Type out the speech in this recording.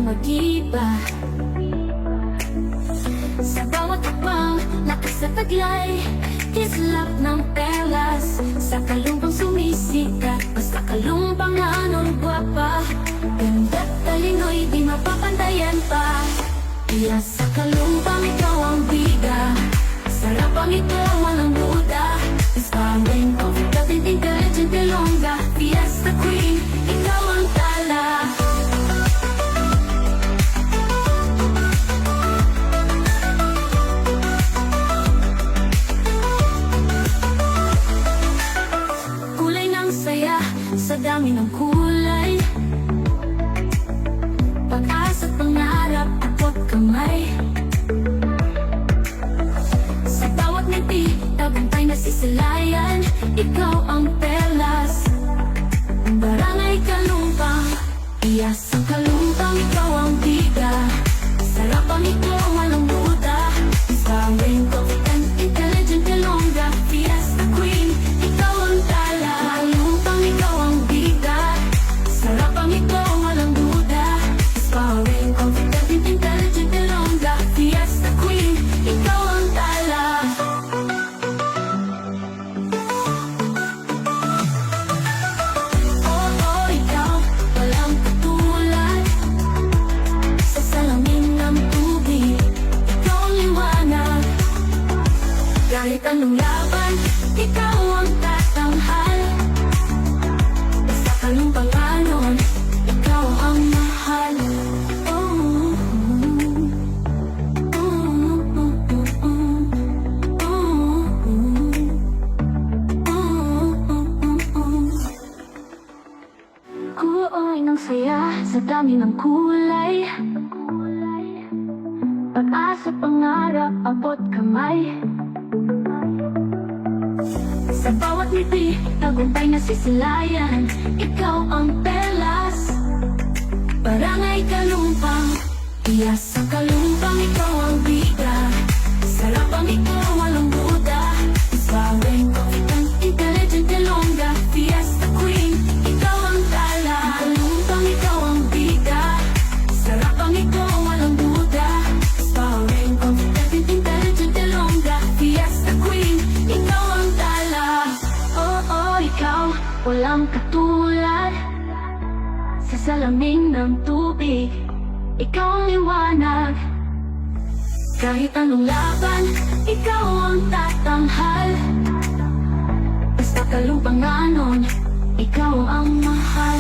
mag-iba. Sa bawat hakbang, lakas at taglay, kislap ng perlas. Sa kalumpang sumisikat, basta kalumpang anong gwapa. Ganda't talino'y di mapapantayan pa. Kaya sa kalumpang ikaw ang bida, sarapang ito walang duda. Inspiring, confident, intelligent, ilongga, fiesta queen, ikaw ang tala. Kulay ng saya, sa dami ng kulay, pag-asa at pangarap, takot kamay. Sa bawat ngiti, tagumpay na sisilayan, ikaw ang perlas. Barangay kalumpang, iyas ang kalumpang, ikaw ang bida. Sarapang ito, walang duda. Inspiring, confident, intelligent, ilongga, fiesta queen, ikaw ang tala. Kalumpang, ikaw ang bida. Sarapang ito, walang duda. Inspiring, confident, intelligent, ilongga, fiesta queen, ikaw ang tala. Oo, ikaw, walang katulad. Sa salamin ng tubig, ikaw ang liwanag. Kahit anong laban, ikaw ang tatanghal. Basta kalumpang anon, ikaw ang mahal. Kuoy ng saya, sa dami ng kulay, pag-asa, pangarap, abot kamay. Sa bawat ngiti, tagumpay na sisilayan, ikaw ang perlas. Barangay kalumpang, iyas ang kalumpang, ikaw ang bida. Sarapang ikaw, walang duda. Inspiring, confident, intelligent, ilongga, fiesta queen, ikaw ang tala. Kalumpang, ikaw ang bida. Sarapang ikaw, walang duda. Inspiring, confident, intelligent, ilongga, fiesta queen, ikaw ang tala. Oo, ikaw, walang katulad. Sa salamin ng tubig, ikaw ang liwanag. Kahit anong laban, ikaw ang tatanghal. Basta kalumpang anon, ikaw ang mahal.